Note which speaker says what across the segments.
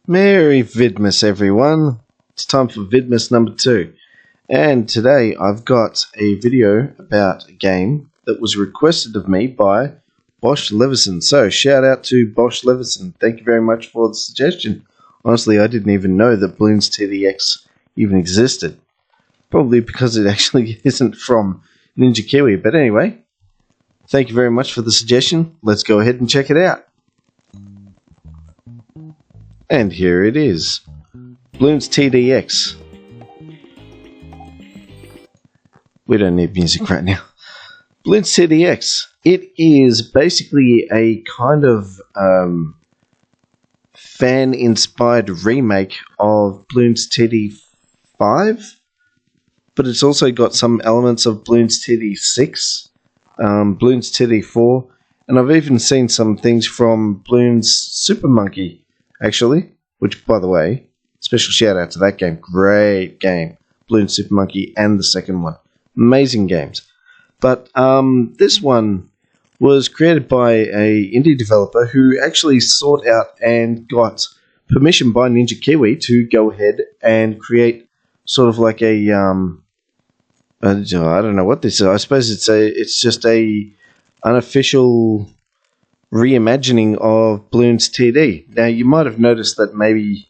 Speaker 1: Merry Vidmas, everyone. It's time for Vidmas number 2. And today I've got a video about a game that was requested of me by Bosch Leveson. So shout out to Bosch Leveson. Thank you very much for the suggestion. Honestly, I didn't even know that Bloons TD X even existed. Probably because it actually isn't from Ninja Kiwi. But anyway, thank you very much for the suggestion. Let's go ahead and check it out. And here it is, Bloons TD X. We don't need music right now. Bloons TD X. It is basically a kind of fan-inspired remake of Bloons TD 5, but it's also got some elements of Bloons TD 6, Bloons TD 4, and I've even seen some things from Bloons Super Monkey, actually, which, by the way, special shout out to that game. Great game. Bloons Super Monkey and the second one. Amazing games. But this one was created by a indie developer who actually sought out and got permission by Ninja Kiwi to go ahead and create sort of like a I don't know what this is. I suppose it's just a unofficial reimagining of Bloons TD. Now, you might have noticed that maybe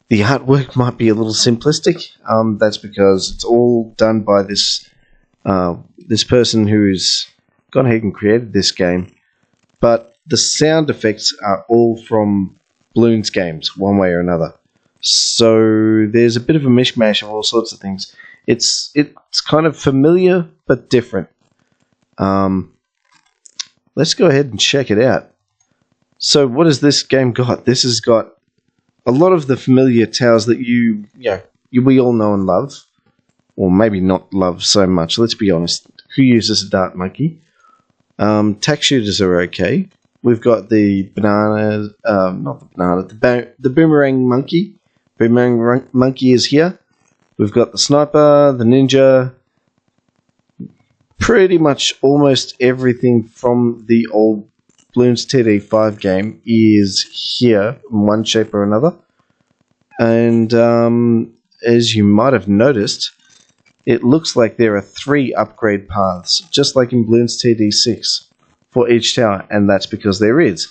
Speaker 1: the artwork might be a little simplistic. That's because it's all done by this person who's gone ahead and created this game. But the sound effects are all from Bloons games, one way or another. So there's a bit of a mishmash of all sorts of things. It's kind of familiar but different. Let's go ahead and check it out. So what has this game got? This has got a lot of the familiar towers that we all know and love. Or maybe not love so much, let's be honest. Who uses a dart monkey? Tack shooters are okay. We've got the banana, the boomerang monkey. Boomerang monkey is here. We've got the sniper, the ninja. Pretty much almost everything from the old Bloons TD 5 game is here in one shape or another. And as you might have noticed, it looks like there are 3 upgrade paths, just like in Bloons TD 6, for each tower, and that's because there is.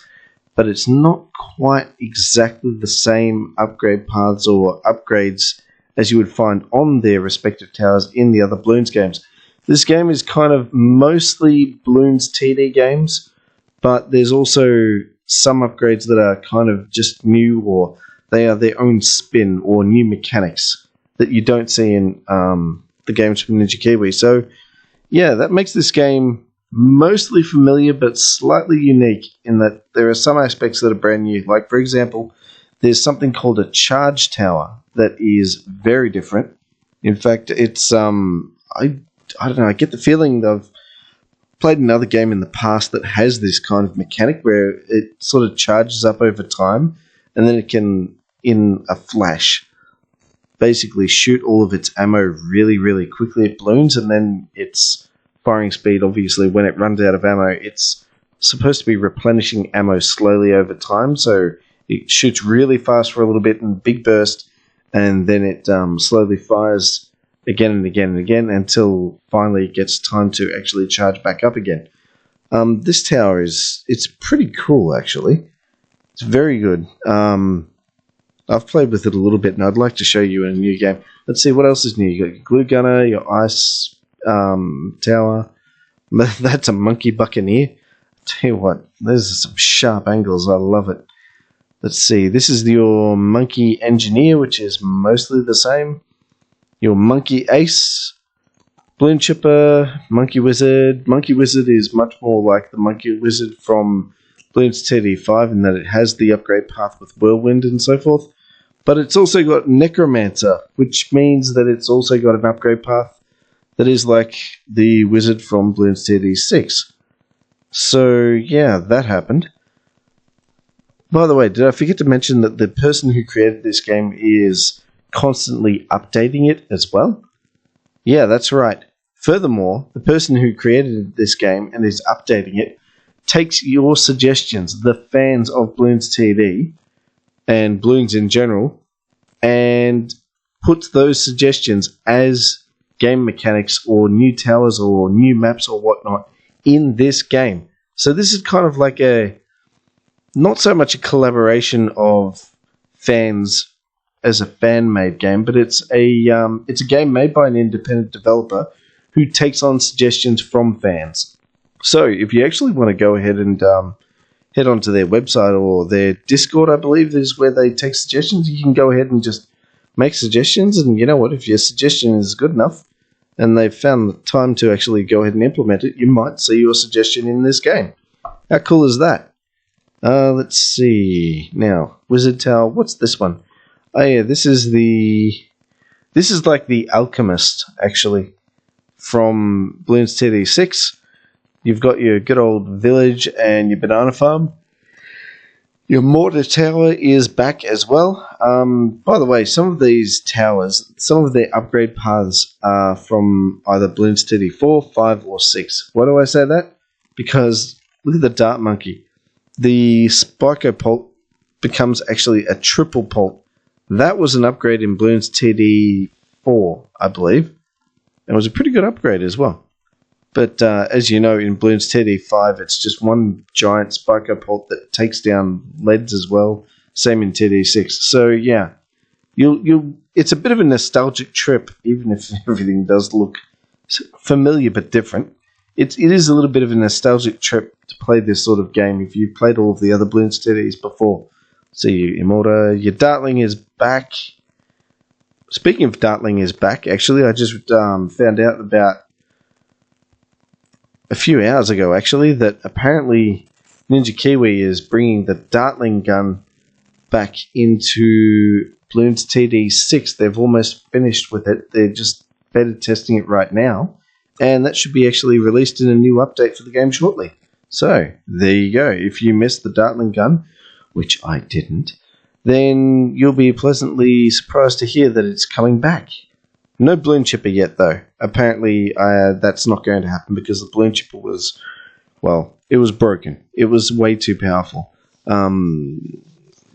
Speaker 1: But it's not quite exactly the same upgrade paths or upgrades as you would find on their respective towers in the other Bloons games. This game is kind of mostly Bloons TD games, but there's also some upgrades that are kind of just new, or they are their own spin or new mechanics that you don't see in the games from Ninja Kiwi. So, yeah, that makes this game mostly familiar but slightly unique in that there are some aspects that are brand new. Like, for example, there's something called a charge tower that is very different. In fact, it's I don't know, I get the feeling that I've played another game in the past that has this kind of mechanic where it sort of charges up over time and then it can, in a flash, basically shoot all of its ammo really, really quickly at balloons, and then its firing speed, obviously, when it runs out of ammo, it's supposed to be replenishing ammo slowly over time, so it shoots really fast for a little bit in a big burst, and then it slowly fires again and again and again until finally it gets time to actually charge back up again. This tower it's pretty cool, actually. It's very good. I've played with it a little bit and I'd like to show you in a new game. Let's see, what else is new? You got your glue gunner, your ice tower. That's a monkey buccaneer. Tell you what, those are some sharp angles. I love it. Let's see, this is your monkey engineer, which is mostly the same. Your monkey ace, balloon chipper, monkey wizard. Monkey wizard is much more like the monkey wizard from Bloons TD 5 in that it has the upgrade path with whirlwind and so forth. But it's also got necromancer, which means that it's also got an upgrade path that is like the wizard from Bloons TD 6. So yeah, that happened. By the way, did I forget to mention that the person who created this game is constantly updating it as well? Yeah, that's right. Furthermore, the person who created this game and is updating it takes your suggestions, the fans of Bloons TD, and Bloons in general, and put those suggestions as game mechanics or new towers or new maps or whatnot in this game. So this is kind of like not so much a collaboration of fans as a fan-made game, but it's a game made by an independent developer who takes on suggestions from fans. So if you actually want to go ahead and head onto their website or their Discord, I believe is where they take suggestions, you can go ahead and just make suggestions, and you know what, if your suggestion is good enough and they've found the time to actually go ahead and implement it, you might see your suggestion in this game. How cool is that? Let's see. Now, Wizard Tower, what's this one? Oh yeah, this is like the Alchemist, actually, from Bloons TD X. You've got your good old village and your banana farm. Your mortar tower is back as well. By the way, some of these towers, some of their upgrade paths are from either Bloons TD 4, 5, or 6. Why do I say that? Because look at the Dart Monkey. The Spyco Pult becomes actually a triple pult. That was an upgrade in Bloons TD 4, I believe. It was a pretty good upgrade as well. But as you know, in Bloons TD 5, it's just one giant Spyco Pult that takes down leads as well. Same in TD 6. So yeah, it's a bit of a nostalgic trip, even if everything does look familiar but different. It is a little bit of a nostalgic trip to play this sort of game if you've played all of the other Bloons TDs before. So your Immorta, your Dartling is back. Speaking of Dartling is back, actually, I just found out about a few hours ago, actually, that apparently Ninja Kiwi is bringing the Dartling gun back into Bloons TD 6. They've almost finished with it. They're just beta testing it right now. And that should be actually released in a new update for the game shortly. So, there you go. If you missed the Dartling gun, which I didn't, then you'll be pleasantly surprised to hear that it's coming back. No Bloon Chipper yet, though. Apparently, that's not going to happen because the Bloon Chipper was, well, it was broken. It was way too powerful.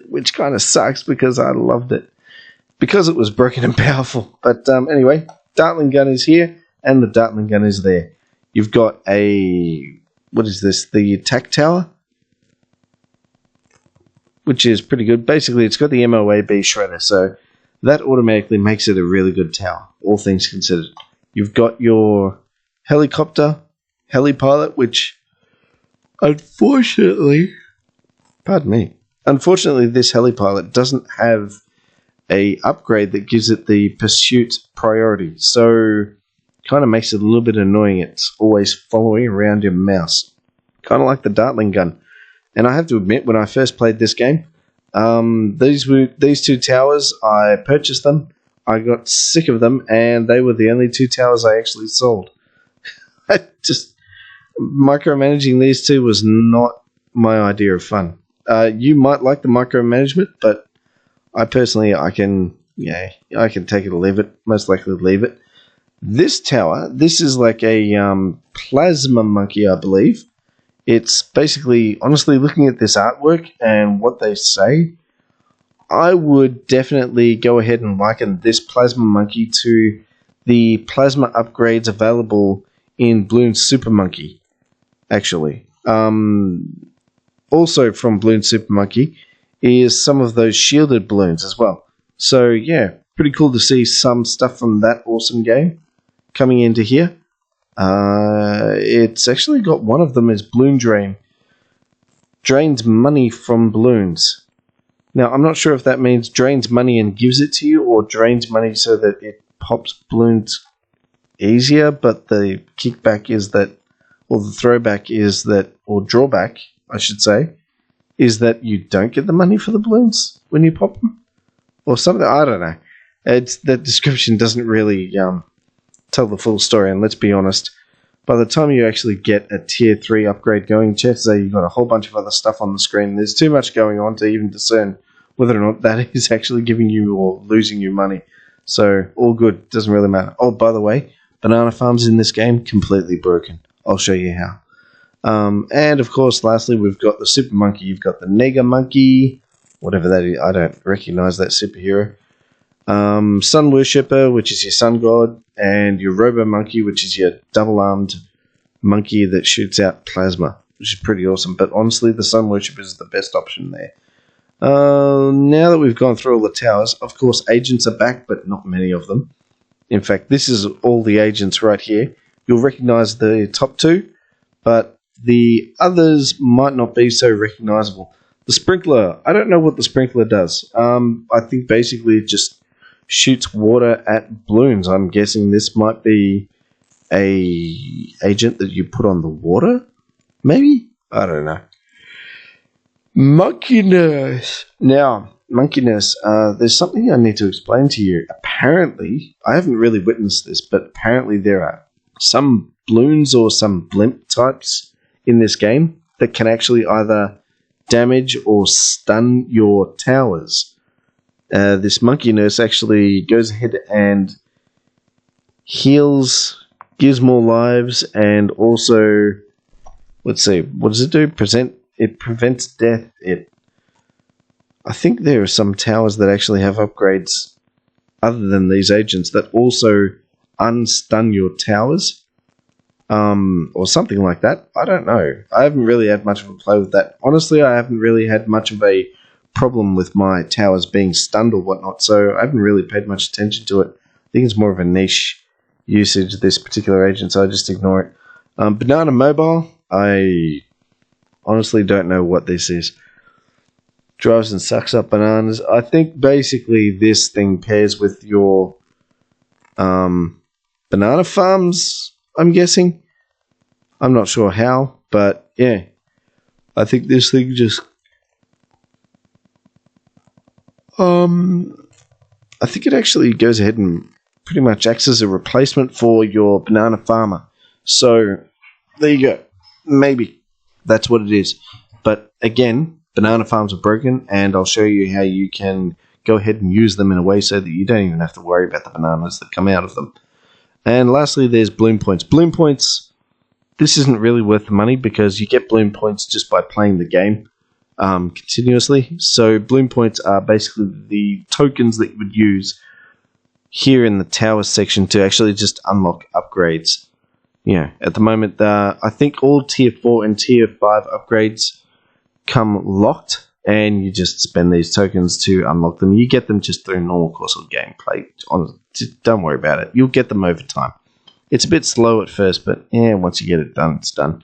Speaker 1: Which kind of sucks because I loved it. Because it was broken and powerful. But anyway, Dartling gun is here. And the Dartling gun is there. You've got what is this? The attack tower, which is pretty good. Basically, it's got the MOAB shredder, so that automatically makes it a really good tower, all things considered. You've got your helicopter, helipilot, which unfortunately, unfortunately this helipilot doesn't have a upgrade that gives it the pursuit priority, so kind of makes it a little bit annoying. It's always following around your mouse, kind of like the Dartling gun. And I have to admit, when I first played this game, these two towers, I purchased them, I got sick of them, and they were the only two towers I actually sold. Just micromanaging these two was not my idea of fun. You might like the micromanagement, but I personally, I can take it or leave it. Most likely leave it. This tower, this is like a plasma monkey, I believe. It's basically, honestly, looking at this artwork and what they say, I would definitely go ahead and liken this plasma monkey to the plasma upgrades available in Bloons Super Monkey, actually. Also from Bloons Super Monkey is some of those shielded balloons as well. So yeah, pretty cool to see some stuff from that awesome game coming into here. It's actually got one of them as Bloon Drain. Drains money from balloons. Now, I'm not sure if that means drains money and gives it to you, or drains money so that it pops balloons easier, but the kickback is that, or the throwback is that, or drawback, I should say, is that you don't get the money for the balloons when you pop them? Or something, I don't know. That description doesn't really tell the full story, and let's be honest, by the time you actually get a tier 3 upgrade going, chances are you've got a whole bunch of other stuff on the screen. There's too much going on to even discern whether or not that is actually giving you or losing you money. So, all good, doesn't really matter. Oh, by the way, banana farms in this game, completely broken. I'll show you how. And of course, lastly, we've got the Super Monkey. You've got the Nega Monkey, whatever that is. I don't recognize that superhero. Sun Worshipper, which is your sun god, and your Robo Monkey, which is your double-armed monkey that shoots out plasma, which is pretty awesome. But honestly, the Sun Worshipper is the best option there. Now that we've gone through all the towers, of course, agents are back, but not many of them. In fact, this is all the agents right here. You'll recognize the top two, but the others might not be so recognizable. The Sprinkler, I don't know what the Sprinkler does. I think basically it just shoots water at balloons. I'm guessing this might be a agent that you put on the water, maybe? I don't know. Monkey Nurse. Now, Monkey Nurse, there's something I need to explain to you. Apparently, I haven't really witnessed this, but apparently there are some balloons or some blimp types in this game that can actually either damage or stun your towers. This Monkey Nurse actually goes ahead and heals, gives more lives, and also, let's see, what does it do? It prevents death. I think there are some towers that actually have upgrades other than these agents that also unstun your towers, or something like that. I don't know. I haven't really had much of a play with that. Honestly, I haven't really had much of a problem with my towers being stunned or whatnot, so I haven't really paid much attention to it. I think it's more of a niche usage of this particular agent, so I just ignore it. Banana Mobile, I honestly don't know what this is. Drives and sucks up bananas. I think basically this thing pairs with your banana farms, I'm guessing. I'm not sure how, but yeah. I think this thing just... I think it actually goes ahead and pretty much acts as a replacement for your banana farmer. So, there you go. Maybe that's what it is. But again, banana farms are broken, and I'll show you how you can go ahead and use them in a way so that you don't even have to worry about the bananas that come out of them. And lastly, there's Bloom Points. Bloom Points, this isn't really worth the money because you get Bloom Points just by playing the game continuously. So Bloom Points are basically the tokens that you would use here in the tower section to actually just unlock upgrades. Yeah, at the moment, I think all Tier 4 and Tier 5 upgrades come locked, and you just spend these tokens to unlock them. You get them just through normal course of gameplay. Don't worry about it. You'll get them over time. It's a bit slow at first, but yeah, once you get it done, it's done.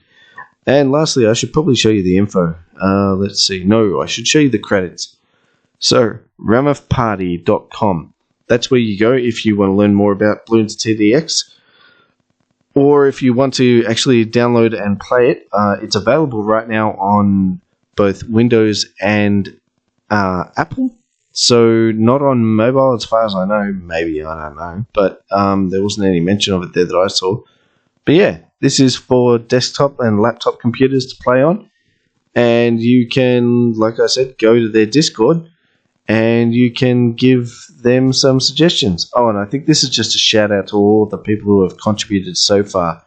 Speaker 1: And lastly, I should probably show you the info. Let's see. No, I should show you the credits. So, ramouthparty.com. That's where you go if you want to learn more about Bloons TD X. Or if you want to actually download and play it, it's available right now on both Windows and Apple. So, not on mobile as far as I know. Maybe, I don't know. But there wasn't any mention of it there that I saw. But yeah, this is for desktop and laptop computers to play on. And you can, like I said, go to their Discord and you can give them some suggestions. Oh, and I think this is just a shout out to all the people who have contributed so far,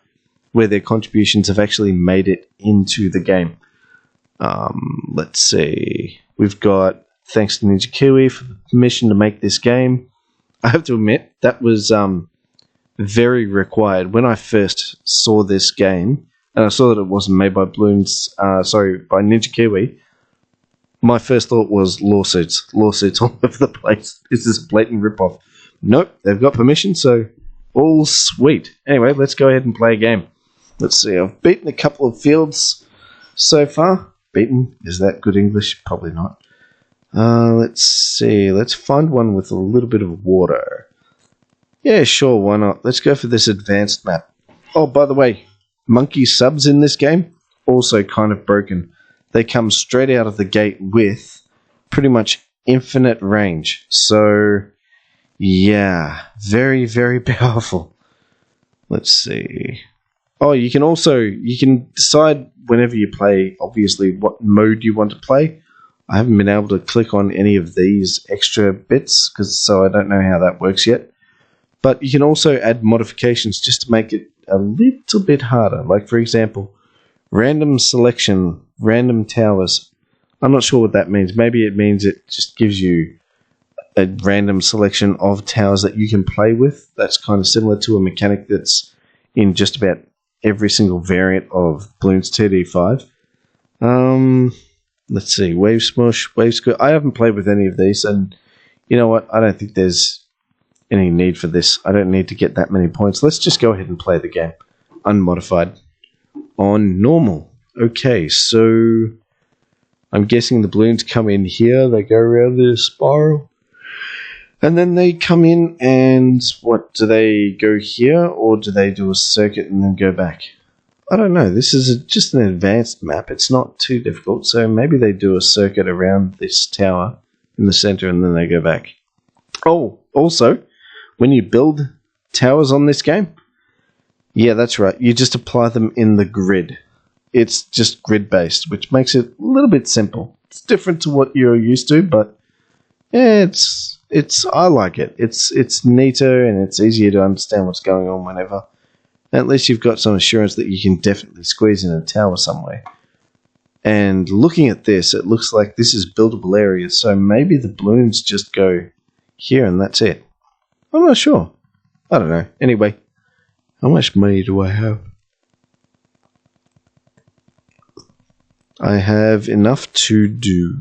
Speaker 1: where their contributions have actually made it into the game. Let's see. We've got thanks to Ninja Kiwi for the permission to make this game. I have to admit, that was very required. When I first saw this game, and I saw that it wasn't made by by Ninja Kiwi, my first thought was lawsuits all over the place. This is a blatant ripoff. Nope, they've got permission, so all sweet. Anyway, let's go ahead and play a game. Let's see, I've beaten a couple of fields so far. Beaten? Is that good English? Probably not. Let's see, let's find one with a little bit of water. Yeah, sure, why not? Let's go for this advanced map. Oh, by the way, monkey subs in this game, also kind of broken. They come straight out of the gate with pretty much infinite range. So, yeah, very, very powerful. Let's see. Oh, you can decide whenever you play, obviously, what mode you want to play. I haven't been able to click on any of these extra bits, so I don't know how that works yet. But you can also add modifications just to make it a little bit harder. Like, for example, random selection, random towers. I'm not sure what that means. Maybe it means it just gives you a random selection of towers that you can play with. That's kind of similar to a mechanic that's in just about every single variant of Bloons TD 5. Let's see. Wave Smush, Wave Squirt. I haven't played with any of these, and you know what? I don't think there's any need for this. I don't need to get that many points. Let's just go ahead and play the game. Unmodified. On normal. Okay, so I'm guessing the balloons come in here. They go around this spiral. And then they come in and what? Do they go here or do they do a circuit and then go back? I don't know. This is just an advanced map. It's not too difficult. So maybe they do a circuit around this tower in the center and then they go back. Oh, also, when you build towers on this game, yeah, that's right. You just apply them in the grid. It's just grid-based, which makes it a little bit simple. It's different to what you're used to, but yeah, I like it. It's neater and it's easier to understand what's going on whenever. At least you've got some assurance that you can definitely squeeze in a tower somewhere. And looking at this, it looks like this is buildable areas, so maybe the balloons just go here and that's it. I'm not sure. I don't know. Anyway, how much money do I have? I have enough to do.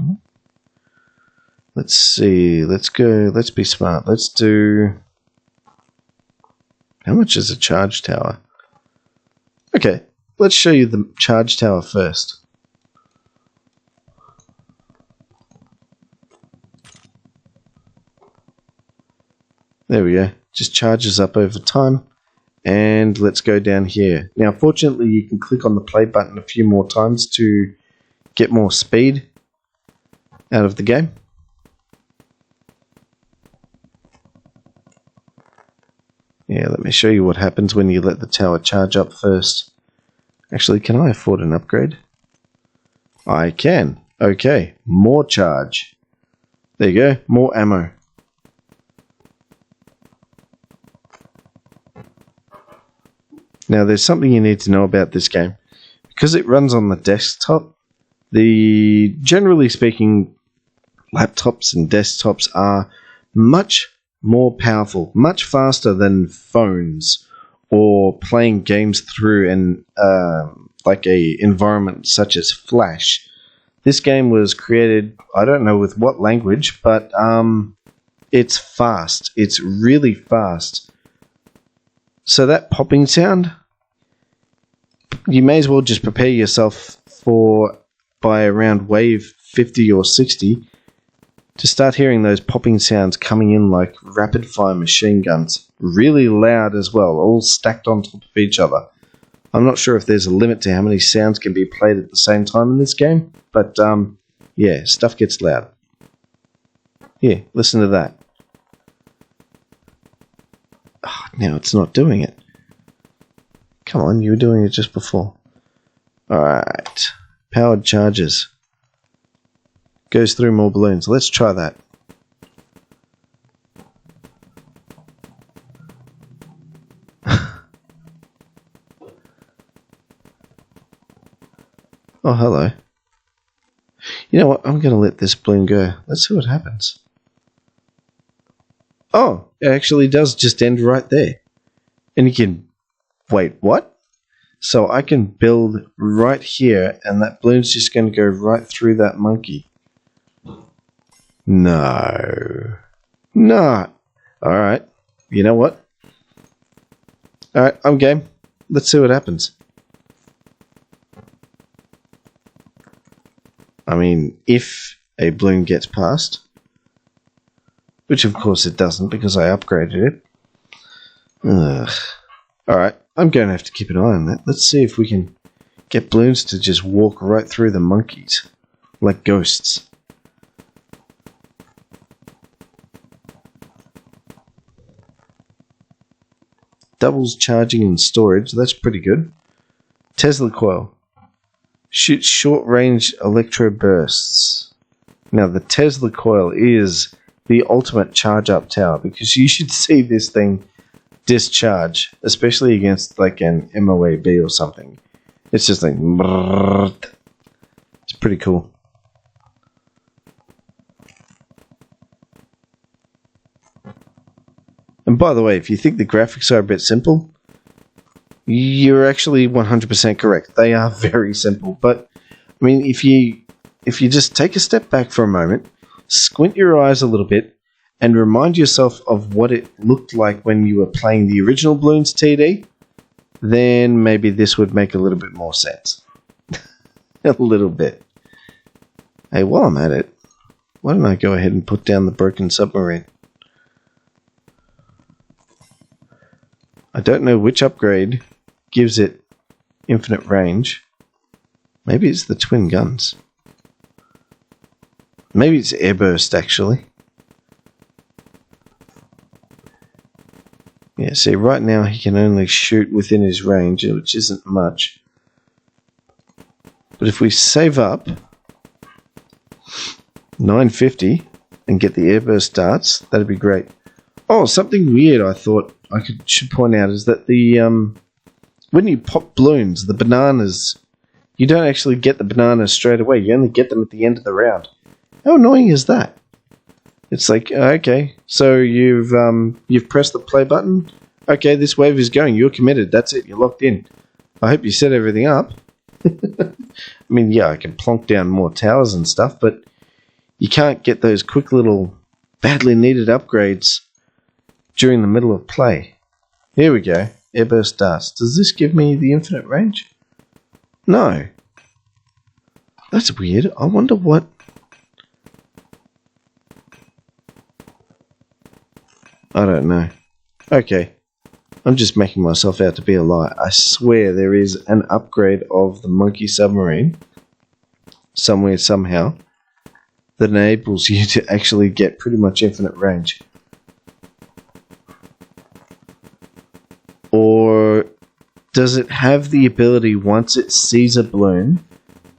Speaker 1: Let's see. Let's go. Let's be smart. Let's do. How much is a charge tower? Okay, let's show you the charge tower first. There we go. Just charges up over time. And let's go down here. Now, fortunately, you can click on the play button a few more times to get more speed out of the game. Yeah, let me show you what happens when you let the tower charge up first. Actually, can I afford an upgrade? I can. Okay, more charge. There you go, more ammo. Now, there's something you need to know about this game. Because it runs on the desktop, generally speaking, laptops and desktops are much more powerful, much faster than phones or playing games through like a environment such as Flash. This game was created, I don't know with what language, but it's fast. It's really fast. So that popping sound, you may as well just prepare yourself for by around wave 50 or 60 to start hearing those popping sounds coming in like rapid fire machine guns. Really loud as well, all stacked on top of each other. I'm not sure if there's a limit to how many sounds can be played at the same time in this game, but yeah, stuff gets loud. Here, listen to that. Oh, now it's not doing it. Come on, you were doing it just before. Alright, powered charges. Goes through more balloons. Let's try that. Oh, hello. You know what? I'm going to let this balloon go. Let's see what happens. Oh, it actually does just end right there. And you can... Wait, what? So I can build right here, and that balloon's just going to go right through that monkey. No. No. Alright. You know what? Alright, I'm game. Let's see what happens. I mean, if a balloon gets past, which of course it doesn't because I upgraded it. Ugh. Alright, I'm going to have to keep an eye on that. Let's see if we can get balloons to just walk right through the monkeys like ghosts. Doubles charging and storage, that's pretty good. Tesla coil. Shoots short-range electro bursts. Now, the Tesla coil is the ultimate charge-up tower because you should see this thing discharge, especially against like an MOAB or something. It's just like... It's pretty cool. And by the way, if you think the graphics are a bit simple, you're actually 100% correct. They are very simple. But, I mean, if you just take a step back for a moment, squint your eyes a little bit, and remind yourself of what it looked like when you were playing the original Bloons TD, then maybe this would make a little bit more sense. A little bit. Hey, while I'm at it, why don't I go ahead and put down the broken submarine? I don't know which upgrade gives it infinite range. Maybe it's the twin guns. Maybe it's airburst, actually. Yeah, see, right now he can only shoot within his range, which isn't much. But if we save up 950 and get the airburst darts, that'd be great. Oh, something weird I thought I should point out is that the when you pop balloons, the bananas, you don't actually get the bananas straight away. You only get them at the end of the round. How annoying is that? It's like, okay, so you've pressed the play button. Okay, this wave is going. You're committed. That's it. You're locked in. I hope you set everything up. I mean, yeah, I can plonk down more towers and stuff, but you can't get those quick little badly needed upgrades during the middle of play. Here we go. Airburst darts. Does this give me the infinite range? No. That's weird. I wonder what... I don't know. Okay. I'm just making myself out to be a lie. I swear there is an upgrade of the monkey submarine somewhere, somehow, that enables you to actually get pretty much infinite range. Or does it have the ability, once it sees a balloon,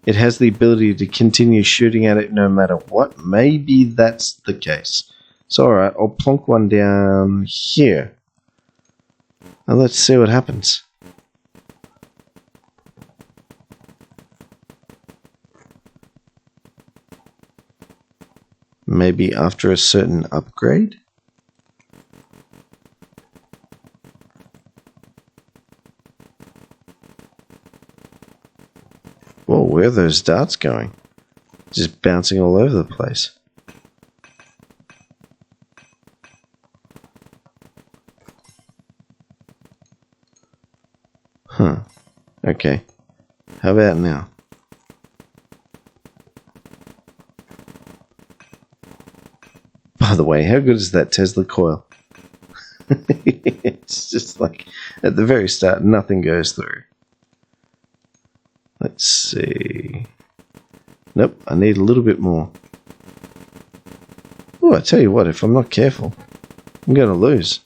Speaker 1: it has the ability to continue shooting at it no matter what? Maybe that's the case. So alright, I'll plonk one down here. Now let's see what happens. Maybe after a certain upgrade? Whoa, where are those darts going? Just bouncing all over the place. Huh. Okay. How about now? By the way, how good is that Tesla coil? It's just like, at the very start, nothing goes through. Let's see. Nope, I need a little bit more. Oh, I tell you what, if I'm not careful, I'm going to lose.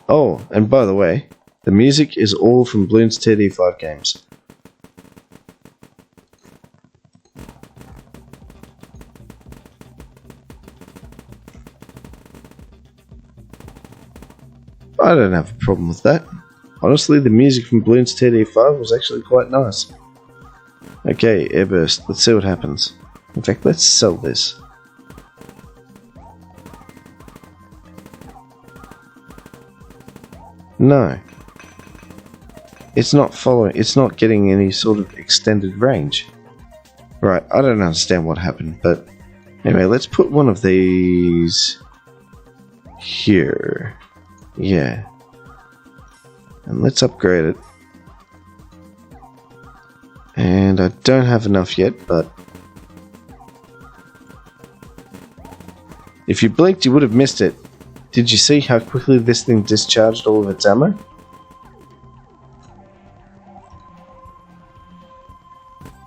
Speaker 1: Oh, and by the way, the music is all from Bloons TD 5 games. I don't have a problem with that. Honestly, the music from Bloons TD 5 was actually quite nice. Okay, airburst. Let's see what happens. In fact, let's sell this. No. It's not following, it's not getting any sort of extended range. Right, I don't understand what happened, but anyway, let's put one of these here. Yeah. And let's upgrade it. And I don't have enough yet, but if you blinked, you would have missed it. Did you see how quickly this thing discharged all of its ammo?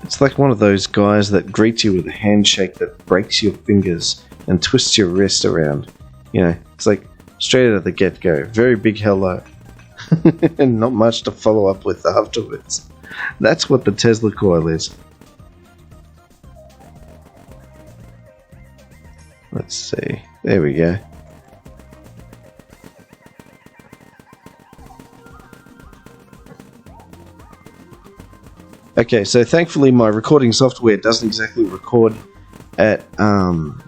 Speaker 1: It's like one of those guys that greets you with a handshake that breaks your fingers and twists your wrist around. You know, it's like straight out of the get-go. Very big hello. And not much to follow up with afterwards. That's what the Tesla coil is. Let's see. There we go. Okay, so thankfully my recording software doesn't exactly record at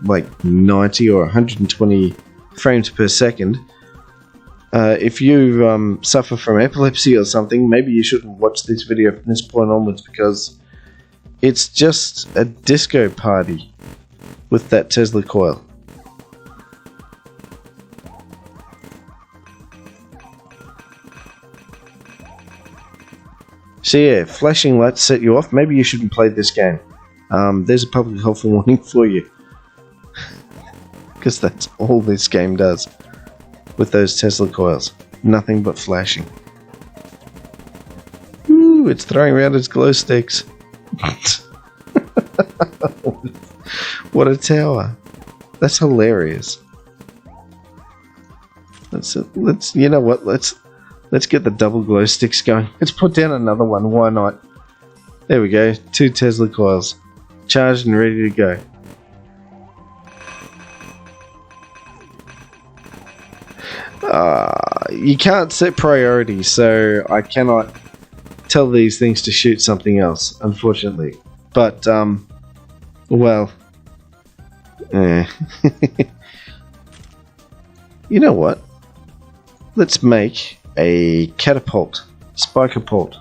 Speaker 1: like 90 or 120 frames per second. If you suffer from epilepsy or something, maybe you shouldn't watch this video from this point onwards, because it's just a disco party with that Tesla coil. So yeah, flashing lights set you off. Maybe you shouldn't play this game. There's a public health warning for you. Because that's all this game does with those Tesla coils. Nothing but flashing. Ooh, it's throwing around its glow sticks. What a tower. That's hilarious. Let's you know what, let's get the double glow sticks going. Let's put down another one, why not? There we go, 2 Tesla coils. Charged and ready to go. You can't set priorities, so I cannot tell these things to shoot something else, unfortunately. But, well, you know what? Let's make a catapult, spikapult,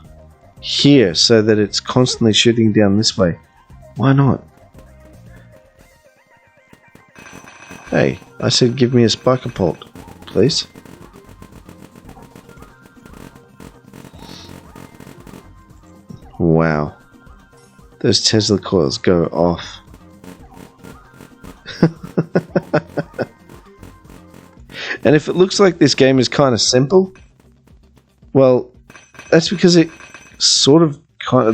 Speaker 1: here, so that it's constantly shooting down this way. Why not? Hey, I said give me a spikapult, please. Wow. Those Tesla coils go off. And if it looks like this game is kind of simple, well, that's because it sort of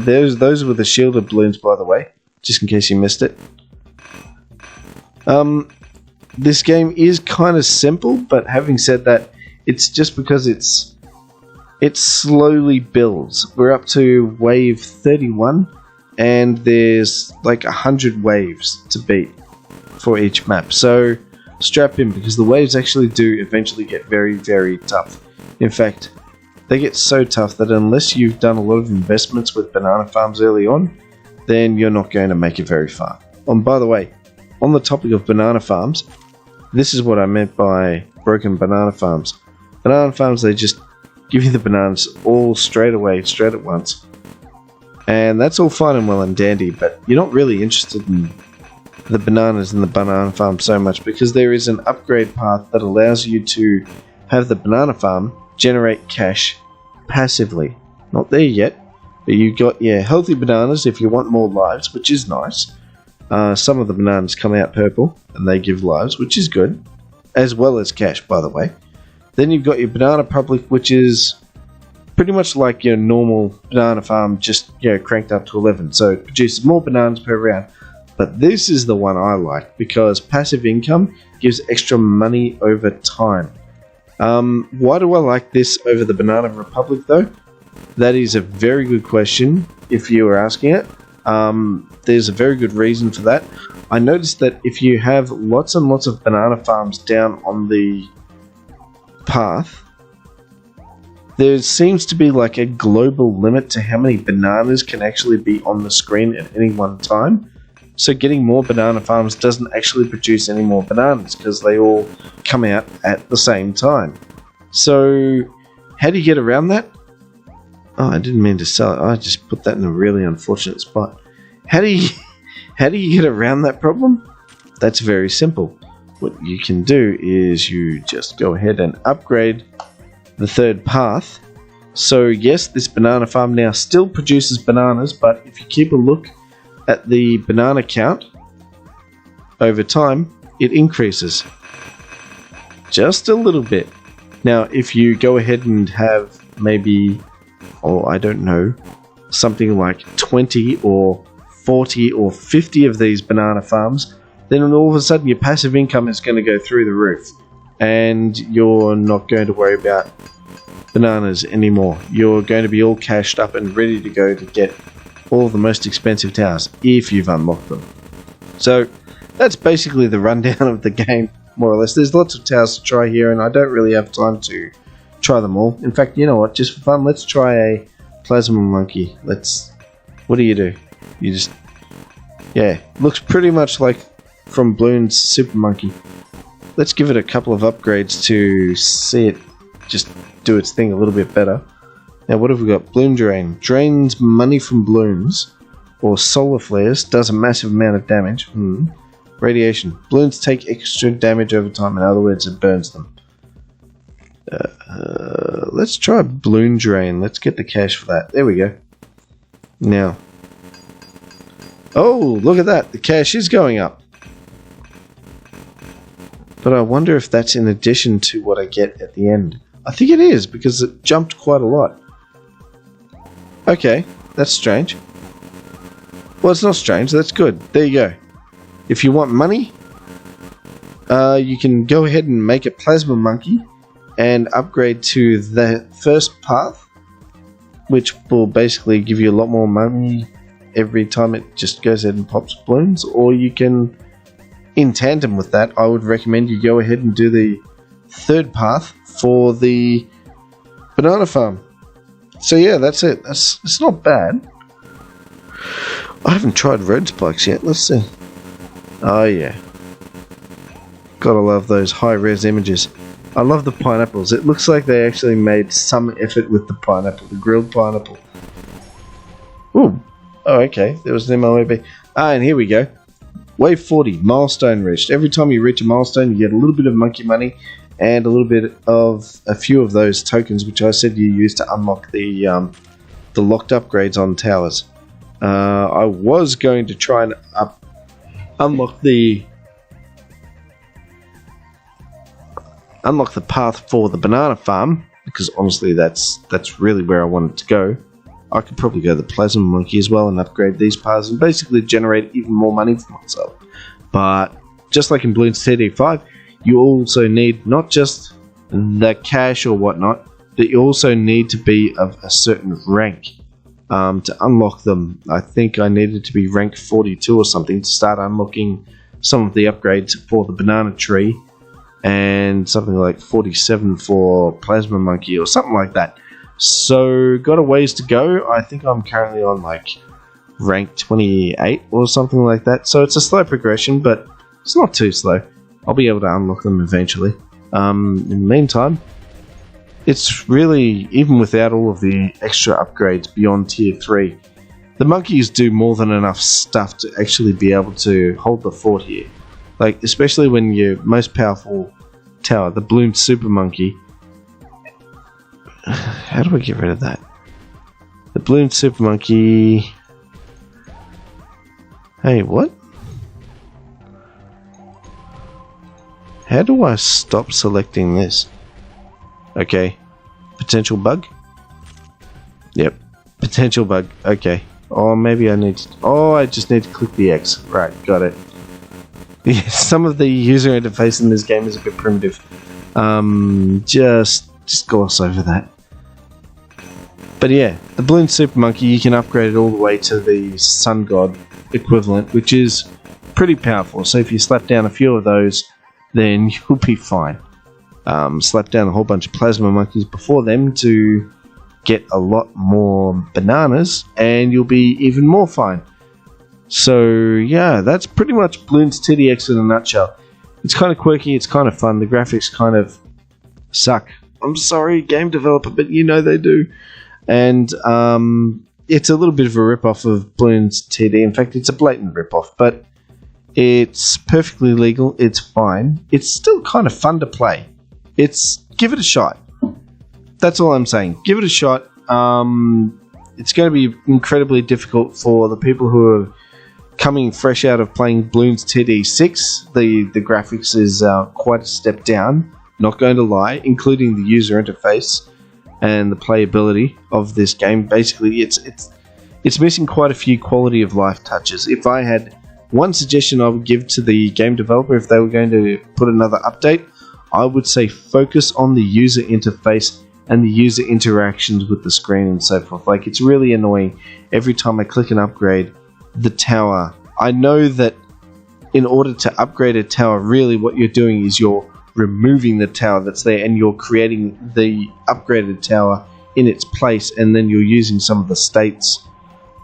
Speaker 1: those were the shielded balloons, by the way, just in case you missed it. This game is kind of simple, but having said that, it's just because it slowly builds. We're up to wave 31, and there's like 100 waves to beat for each map. So strap in, because the waves actually do eventually get very, very tough. In fact, they get so tough that unless you've done a lot of investments with banana farms early on, then you're not going to make it very far. And by the way, on the topic of banana farms, this is what I meant by broken banana farms. Banana farms, they just give you the bananas all straight away, straight at once. And that's all fine and well and dandy, but you're not really interested in the bananas in the banana farm so much, because there is an upgrade path that allows you to have the banana farm generate cash passively. Not there yet, but you got your healthy bananas if you want more lives, which is nice. Some of the bananas come out purple and they give lives, which is good, as well as cash, by the way. Then you've got your banana public, which is pretty much like your normal banana farm, just cranked up to 11, so it produces more bananas per round. But this is the one I like, because passive income gives extra money over time. Why do I like this over the Banana Republic, though? That is a very good question, if you were asking it. There's a very good reason for that. I noticed that if you have lots and lots of banana farms down on the path, there seems to be like a global limit to how many bananas can actually be on the screen at any one time. So getting more banana farms doesn't actually produce any more bananas, because they all come out at the same time. So how do you get around that? Oh, I didn't mean to sell it. I just put that in a really unfortunate spot. How do you get around that problem? That's very simple. What you can do is you just go ahead and upgrade the third path. So yes, this banana farm now still produces bananas, but if you keep a look at the banana count over time, it increases just a little bit. Now if you go ahead and have maybe, I don't know, something like 20 or 40 or 50 of these banana farms, then all of a sudden your passive income is going to go through the roof, and you're not going to worry about bananas anymore. You're going to be all cashed up and ready to go to get all the most expensive towers, if you've unlocked them. So that's basically the rundown of the game, more or less. There's lots of towers to try here, and I don't really have time to try them all. In fact, you know what, just for fun, let's try a plasma monkey. What do? You just Yeah, looks pretty much like from Bloons Super Monkey. Let's give it a couple of upgrades to see it just do its thing a little bit better. Now what have we got? Bloom Drain. Drains money from balloons or solar flares. Does a massive amount of damage. Radiation. Balloons take extra damage over time. In other words, it burns them. Let's try Bloom Drain. Let's get the cash for that. There we go. Now. Oh, look at that. The cash is going up. But I wonder if that's in addition to what I get at the end. I think it is, because it jumped quite a lot. Okay, that's strange. Well, it's not strange, that's good. There you go. If you want money, you can go ahead and make a plasma monkey and upgrade to the first path, which will basically give you a lot more money every time it just goes ahead and pops balloons. Or you can, in tandem with that, I would recommend you go ahead and do the third path for the banana farm. So yeah, that's it. It's not bad. I haven't tried road spikes yet. Let's see. Oh yeah, gotta love those high-res images. I love the pineapples. It looks like they actually made some effort with the pineapple, the grilled pineapple. Ooh. Oh, okay. There was an MOAB. And here we go. Wave 40, milestone reached. Every time you reach a milestone, you get a little bit of monkey money and a little bit of a few of those tokens, which I said you use to unlock the locked upgrades on towers. I was going to try and unlock the path for the banana farm, because honestly that's really where I wanted to go. I could probably go the plasma monkey as well and upgrade these paths and basically generate even more money for myself. But just like in Bloons TD 5, you also need not just the cash or whatnot, but you also need to be of a certain rank to unlock them. I think I needed to be rank 42 or something to start unlocking some of the upgrades for the banana tree, and something like 47 for plasma monkey or something like that. So got a ways to go. I think I'm currently on like rank 28 or something like that. So it's a slow progression, but it's not too slow. I'll be able to unlock them eventually. In the meantime, it's really, even without all of the extra upgrades beyond tier 3, the monkeys do more than enough stuff to actually be able to hold the fort here. Like, especially when your most powerful tower, the Bloons Super Monkey. How do I get rid of that? The Bloons Super Monkey. Hey, what? How do I stop selecting this? Okay. Potential bug? Yep. Potential bug. Okay. Oh, maybe I need to... Oh, I just need to click the X. Right, got it. Yeah, some of the user interface in this game is a bit primitive. Just gloss over that. But yeah, the Bloons Super Monkey, you can upgrade it all the way to the Sun God equivalent, which is pretty powerful. So if you slap down a few of those, then you'll be fine. Slap down a whole bunch of plasma monkeys before them to get a lot more bananas, and you'll be even more fine. So yeah, that's pretty much Bloons TD X in a nutshell. It's kind of quirky, it's kind of fun, the graphics kind of suck. I'm sorry, game developer, but you know they do. And it's a little bit of a rip-off of Bloons TD. In fact, it's a blatant rip-off, but it's perfectly legal, it's fine. It's still kind of fun to play. Give it a shot. That's all I'm saying. Give it a shot. It's going to be incredibly difficult for the people who are coming fresh out of playing Bloons TD 6. The graphics is quite a step down, not going to lie, including the user interface and the playability of this game. Basically, it's missing quite a few quality of life touches. If I had one suggestion I would give to the game developer if they were going to put another update, I would say focus on the user interface and the user interactions with the screen and so forth. Like, it's really annoying every time I click an upgrade, the tower. I know that in order to upgrade a tower, really what you're doing is you're removing the tower that's there and you're creating the upgraded tower in its place, and then you're using some of the states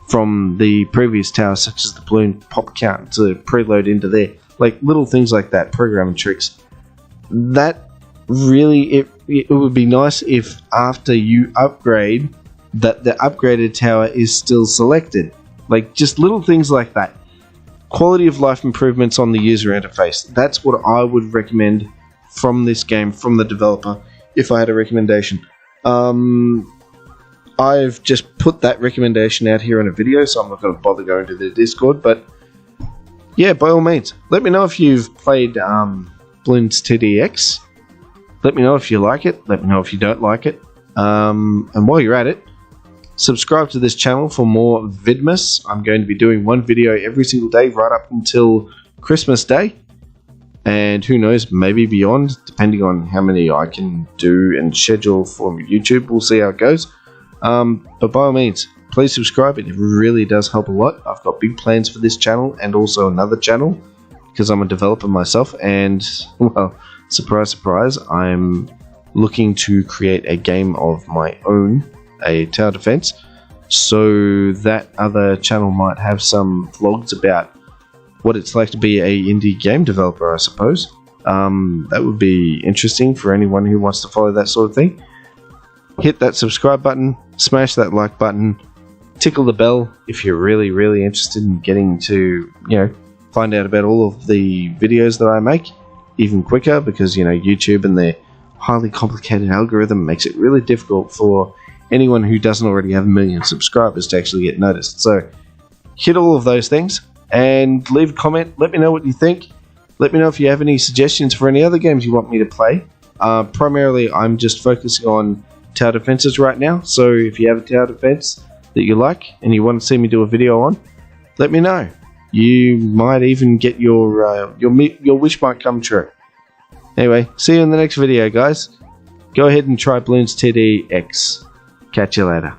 Speaker 1: from the previous tower, such as the balloon pop count to preload into there. Like little things like that, programming tricks. That really, it would be nice if after you upgrade, that the upgraded tower is still selected. Like just little things like that. Quality of life improvements on the user interface. That's what I would recommend from this game, from the developer, if I had a recommendation. I've just put that recommendation out here in a video, so I'm not going to bother going to the Discord, but yeah, by all means, let me know if you've played Bloons TD X. Let me know if you like it, let me know if you don't like it, and while you're at it, subscribe to this channel for more Vidmas. I'm going to be doing one video every single day right up until Christmas Day, and who knows, maybe beyond, depending on how many I can do and schedule for YouTube. We'll see how it goes. But by all means, please subscribe. It really does help a lot. I've got big plans for this channel and also another channel because I'm a developer myself, and well, surprise surprise, I'm looking to create a game of my own, a tower defense, so that other channel might have some vlogs about what it's like to be a indie game developer, I suppose. That would be interesting for anyone who wants to follow that sort of thing. Hit that subscribe button, smash that like button, tickle the bell if you're really interested in getting to, find out about all of the videos that I make even quicker, because, YouTube and their highly complicated algorithm makes it really difficult for anyone who doesn't already have 1 million subscribers to actually get noticed. So hit all of those things and leave a comment. Let me know what you think. Let me know if you have any suggestions for any other games you want me to play. Primarily, I'm just focusing on tower defenses right now, so if you have a tower defense that you like and you want to see me do a video on, let me know. You might even get your wish might come true. Anyway, see you in the next video, guys. Go ahead and try Bloons TD X. Catch you later.